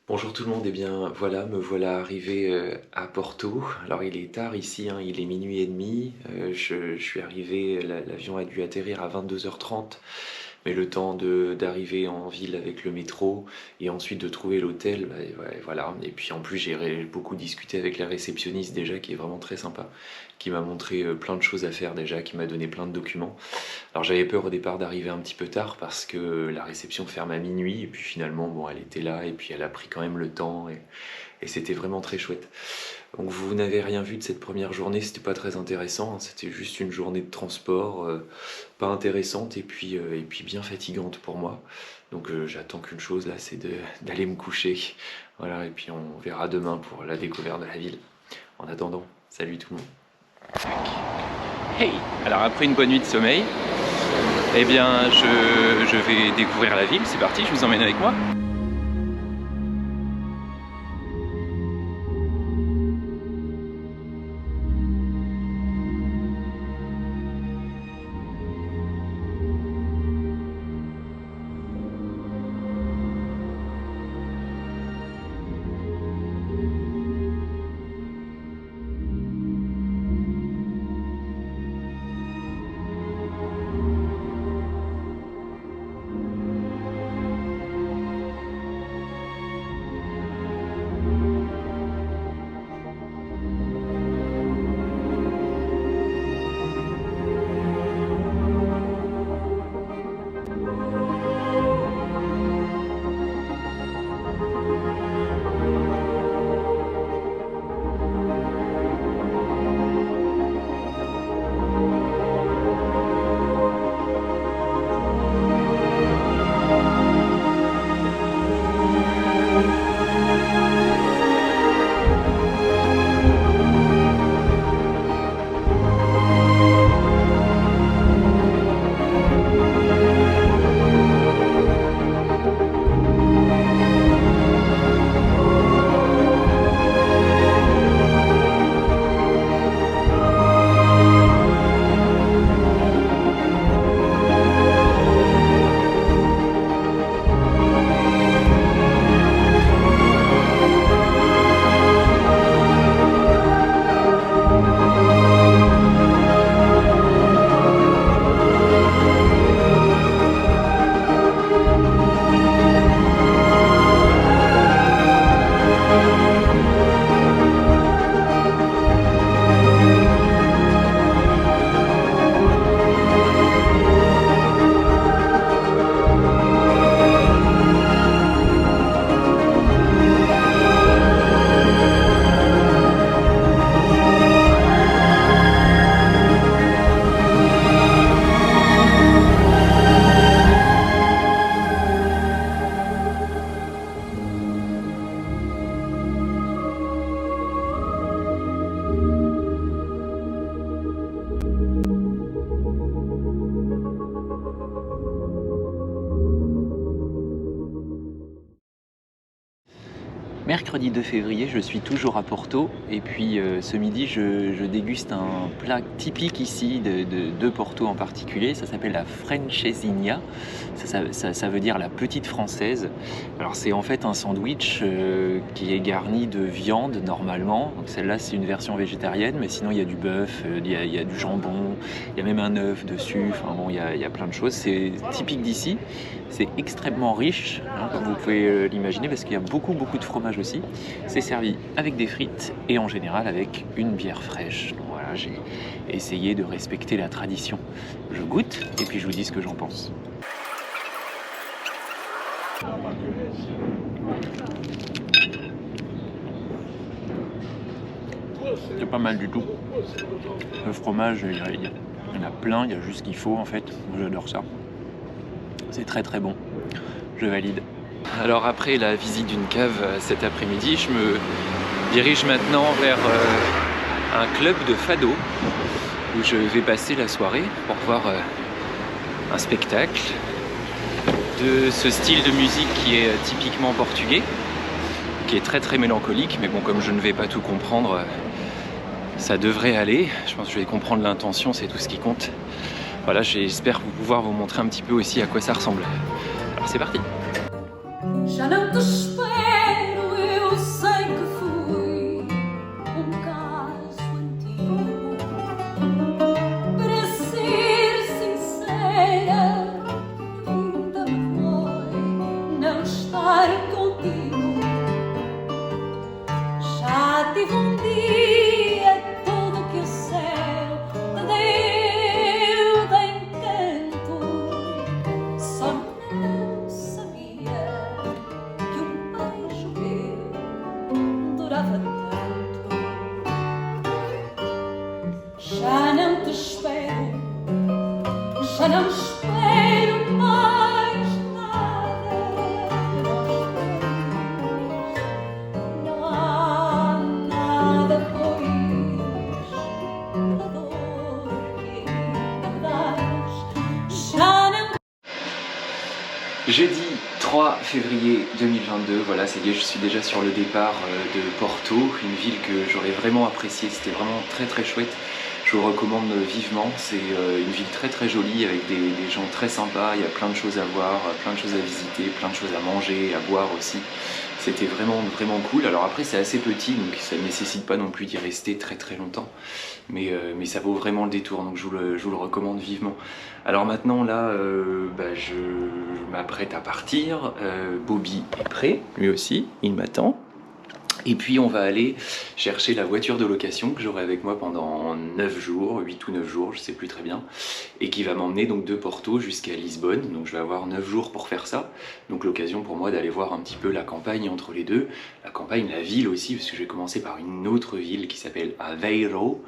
Bonjour tout le monde, et bien voilà, me voilà arrivé à Porto. Alors il est tard ici, hein, il est minuit et demi. Je suis arrivé, l'avion a dû atterrir à 22h30, mais le temps d'arriver en ville avec le métro et ensuite de trouver l'hôtel, bah, et ouais, voilà. Et puis en plus beaucoup discuté avec la réceptionniste déjà, qui est vraiment très sympa, qui m'a montré plein de choses à faire déjà, qui m'a donné plein de documents. Alors j'avais peur au départ d'arriver un petit peu tard parce que la réception ferme à minuit, et puis finalement bon, elle était là et puis elle a pris quand même le temps, et c'était vraiment très chouette. Donc vous n'avez rien vu de cette première journée, c'était pas très intéressant, hein, c'était juste une journée de transport pas intéressante, et puis bien fatigante pour moi. Donc j'attends qu'une chose là, c'est d'aller me coucher. Voilà, et puis on verra demain pour la découverte de la ville. En attendant, salut tout le monde. Hey! Alors après une bonne nuit de sommeil, eh bien, je vais découvrir la ville. C'est parti, je vous emmène avec moi. Mercredi 2 février, je suis toujours à Porto, et puis ce midi je déguste un plat typique ici de Porto en particulier. Ça s'appelle la francesinha, ça veut dire la petite française. Alors c'est en fait un sandwich qui est garni de viande normalement. Donc celle-là c'est une version végétarienne, mais sinon il y a du bœuf, il y a du jambon, il y a même un œuf dessus, enfin bon, il y a plein de choses. C'est typique d'ici, c'est extrêmement riche, hein, comme vous pouvez l'imaginer, parce qu'il y a beaucoup de fromage aussi. C'est servi avec des frites et en général avec une bière fraîche. Donc voilà, j'ai essayé de respecter la tradition. Je goûte et puis je vous dis ce que j'en pense. C'est pas mal du tout. Le fromage, il y en a plein, il y a juste ce qu'il faut en fait. Moi, j'adore ça. C'est très bon. je valide. Alors après la visite d'une cave cet après-midi, je me dirige maintenant vers un club de fado où je vais passer la soirée pour voir un spectacle de ce style de musique qui est typiquement portugais, qui est très très mélancolique, mais bon, comme je ne vais pas tout comprendre, ça devrait aller. Je pense que je vais comprendre l'intention, c'est tout ce qui compte. Voilà, j'espère pouvoir vous montrer un petit peu aussi à quoi ça ressemble. Alors c'est parti. Já não te espero, eu sei que fui caso antigo. Para ser sincera, ainda me dói não estar contigo. Já tive dia todo que o céu te deu de encanto, só não sabia que beijo meu durava tanto. Já não te espero, já não espero mais nada. Não há nada, pois, da dor que ainda me dás. Já não. Jeudi 3 février 2022, voilà, c'est je suis déjà sur le départ de Porto, une ville que j'aurais vraiment appréciée, c'était vraiment très très chouette. Je vous recommande vivement, c'est une ville très très jolie avec des gens très sympas, il y a plein de choses à voir, plein de choses à visiter, plein de choses à manger, à boire aussi. C'était vraiment vraiment cool. Alors après c'est assez petit donc ça ne nécessite pas non plus d'y rester très très longtemps, mais ça vaut vraiment le détour, donc je vous le recommande vivement. Alors maintenant là je m'apprête à partir, Bobby est prêt, lui aussi, il m'attend. Et puis on va aller chercher la voiture de location que j'aurai avec moi pendant 9 jours, 8 ou 9 jours, je sais plus très bien, et qui va m'emmener donc de Porto jusqu'à Lisbonne. Donc je vais avoir 9 jours pour faire ça, donc l'occasion pour moi d'aller voir un petit peu la campagne entre les deux, la campagne, la ville aussi, parce que je vais commencer par une autre ville qui s'appelle Aveiro,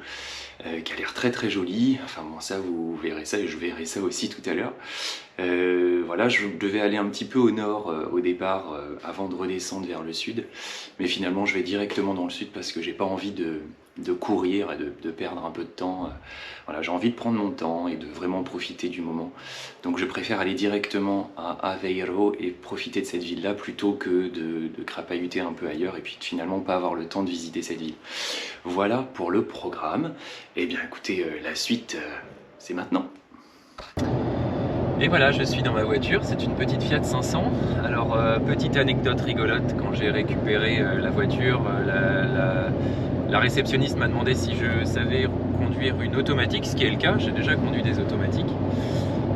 qui a l'air très très jolie. Enfin bon, ça vous verrez ça et je verrai ça aussi tout à l'heure. Voilà, je devais aller un petit peu au nord au départ avant de redescendre vers le sud, mais finalement je vais directement dans le sud parce que j'ai pas envie de courir et de perdre un peu de temps. Voilà, j'ai envie de prendre mon temps et de vraiment profiter du moment, donc je préfère aller directement à Aveiro et profiter de cette ville là plutôt que de crapahuter un peu ailleurs et puis finalement pas avoir le temps de visiter cette ville. Voilà pour le programme. Et bien écoutez, la suite c'est maintenant. Et voilà, je suis dans ma voiture, c'est une petite Fiat 500. Alors, petite anecdote rigolote, quand j'ai récupéré la voiture, la réceptionniste m'a demandé si je savais conduire une automatique, ce qui est le cas, j'ai déjà conduit des automatiques.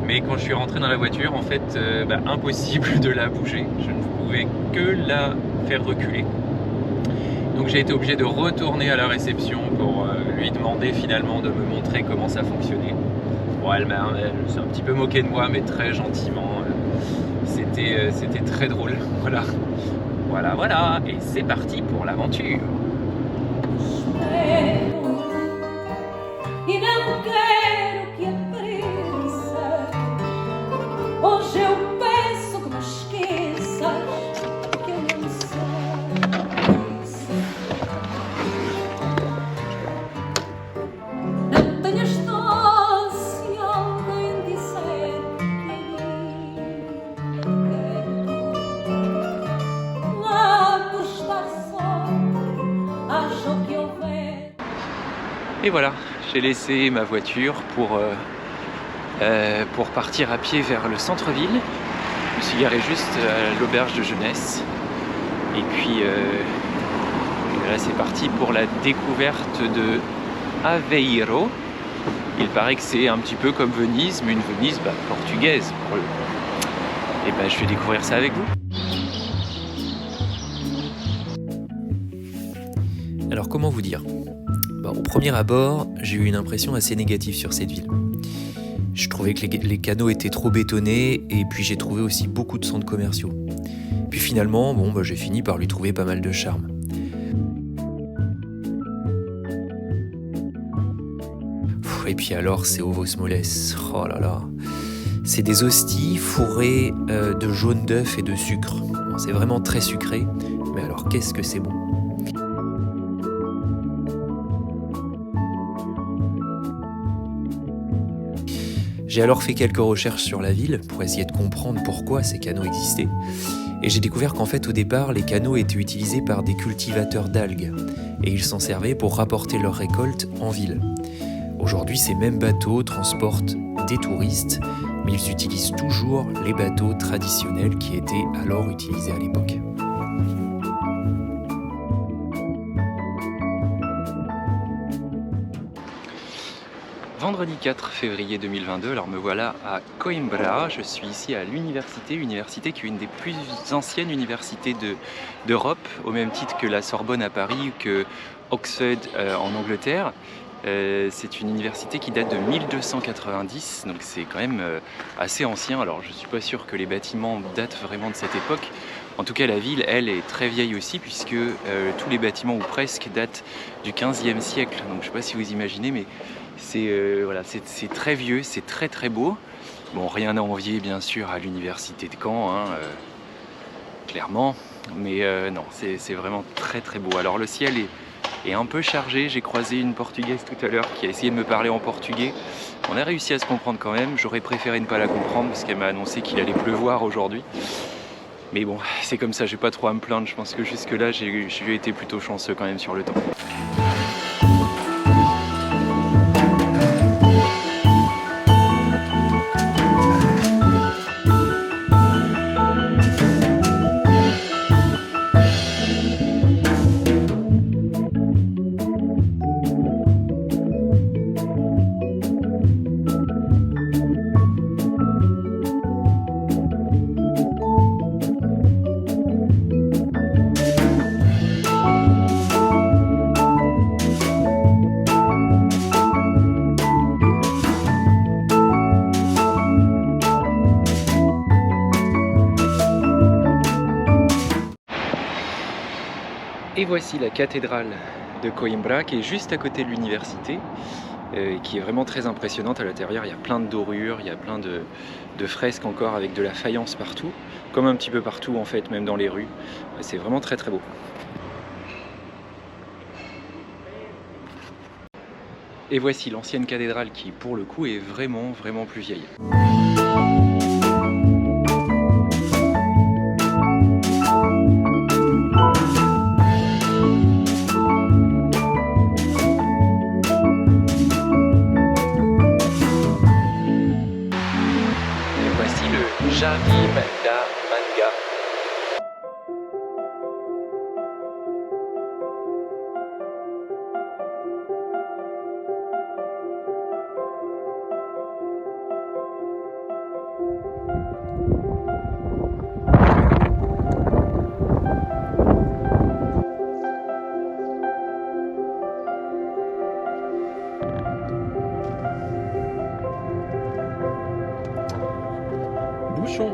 Mais quand je suis rentré dans la voiture, en fait, impossible de la bouger, je ne pouvais que la faire reculer. Donc j'ai été obligé de retourner à la réception pour lui demander finalement de me montrer comment ça fonctionnait. Bon, elle s'est un petit peu moquée de moi, mais très gentiment. C'était très drôle. Voilà. Voilà, voilà. Et c'est parti pour l'aventure. Et voilà, j'ai laissé ma voiture pour partir à pied vers le centre-ville. Je me suis garé juste à l'auberge de jeunesse. Et puis là c'est parti pour la découverte de Aveiro. Il paraît que c'est un petit peu comme Venise, mais une Venise portugaise pour le coup. Et je vais découvrir ça avec vous. Alors comment vous dire ? Au premier abord, j'ai eu une impression assez négative sur cette ville. Je trouvais que les canaux étaient trop bétonnés et puis j'ai trouvé aussi beaucoup de centres commerciaux. Puis finalement, j'ai fini par lui trouver pas mal de charme. Et puis alors, c'est Ovo Smoles. Oh là là, C'est des hosties fourrées de jaune d'œuf et de sucre. Bon, c'est vraiment très sucré, mais alors qu'est-ce que c'est bon. J'ai alors fait quelques recherches sur la ville pour essayer de comprendre pourquoi ces canaux existaient. Et j'ai découvert qu'en fait, au départ, les canaux étaient utilisés par des cultivateurs d'algues. Et ils s'en servaient pour rapporter leurs récoltes en ville. Aujourd'hui, ces mêmes bateaux transportent des touristes, mais ils utilisent toujours les bateaux traditionnels qui étaient alors utilisés à l'époque. Vendredi 4 février 2022, alors me voilà à Coimbra, je suis ici à l'université qui est une des plus anciennes universités d'Europe, au même titre que la Sorbonne à Paris ou que Oxford en Angleterre. C'est une université qui date de 1290, donc c'est quand même assez ancien. Alors je ne suis pas sûr que les bâtiments datent vraiment de cette époque. En tout cas, la ville, elle, est très vieille aussi, puisque tous les bâtiments, ou presque, datent du 15e siècle. Donc je ne sais pas si vous imaginez, mais voilà, c'est très vieux, c'est très très beau. Bon, rien à envier bien sûr à l'université de Caen, hein, clairement, mais non, c'est vraiment très très beau. Alors le ciel est un peu chargé, j'ai croisé une portugaise tout à l'heure qui a essayé de me parler en portugais. On a réussi à se comprendre quand même, j'aurais préféré ne pas la comprendre parce qu'elle m'a annoncé qu'il allait pleuvoir aujourd'hui. Mais bon, c'est comme ça, j'ai pas trop à me plaindre, je pense que jusque là j'ai été plutôt chanceux quand même sur le temps. Et voici la cathédrale de Coimbra qui est juste à côté de l'université, qui est vraiment très impressionnante. À l'intérieur, il y a plein de dorures, il y a plein de fresques encore avec de la faïence partout, comme un petit peu partout en fait, même dans les rues. C'est vraiment très très beau. Et voici l'ancienne cathédrale qui, pour le coup, est vraiment vraiment plus vieille. Jardim da Manga. Bouchon.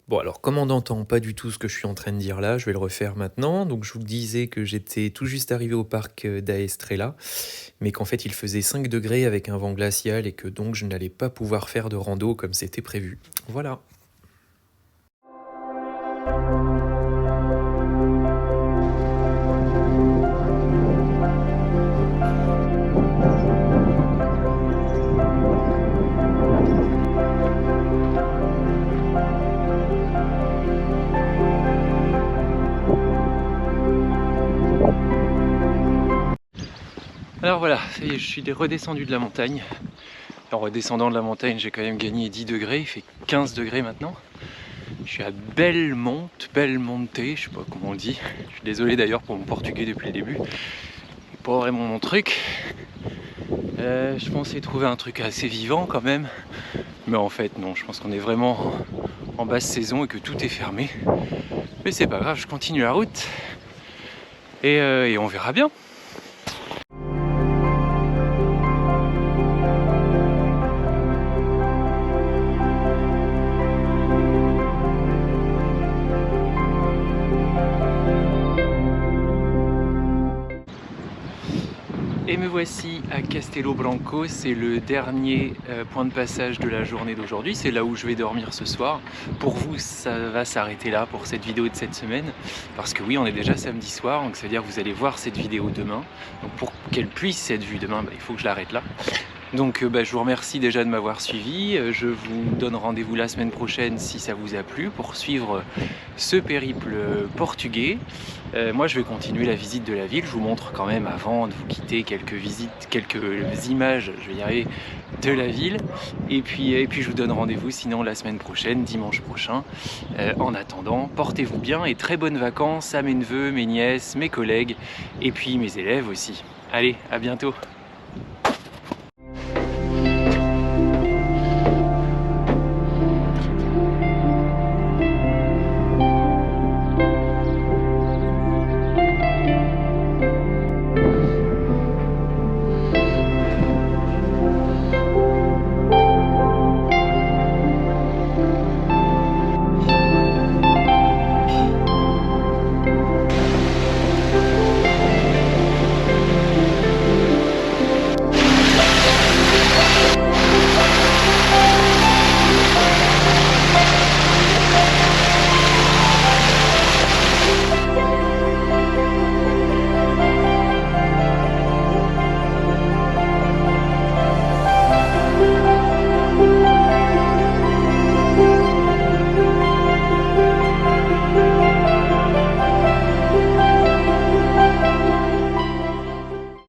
Bon alors comme on n'entend pas du tout ce que je suis en train de dire là, je vais le refaire maintenant. Donc je vous disais que j'étais tout juste arrivé au parc da Estrela, mais qu'en fait il faisait 5 degrés avec un vent glacial et que donc je n'allais pas pouvoir faire de rando comme c'était prévu. Voilà. Alors voilà, ça y est, je suis redescendu de la montagne. En redescendant de la montagne, j'ai quand même gagné 10 degrés, il fait 15 degrés maintenant. Je suis à Belmonte, je sais pas comment on dit. Je suis désolé d'ailleurs pour mon portugais depuis le début. C'est pas vraiment mon truc. Je pensais trouver un truc assez vivant quand même. Mais en fait non, je pense qu'on est vraiment en basse saison et que tout est fermé. Mais c'est pas grave, je continue la route. Et on verra bien. voici à Castelo Branco, c'est le dernier point de passage de la journée d'aujourd'hui, c'est là où je vais dormir ce soir. Pour vous, ça va s'arrêter là pour cette vidéo de cette semaine, parce que oui, on est déjà samedi soir, donc ça veut dire que vous allez voir cette vidéo demain. Donc pour qu'elle puisse être vue demain, il faut que je l'arrête là. Donc je vous remercie déjà de m'avoir suivi, je vous donne rendez-vous la semaine prochaine si ça vous a plu pour suivre ce périple portugais. Moi je vais continuer la visite de la ville, je vous montre quand même avant de vous quitter quelques images, je vais y arriver, de la ville. Et puis je vous donne rendez-vous sinon la semaine prochaine, dimanche prochain. En attendant, portez-vous bien et très bonnes vacances à mes neveux, mes nièces, mes collègues et puis mes élèves aussi. Allez, à bientôt!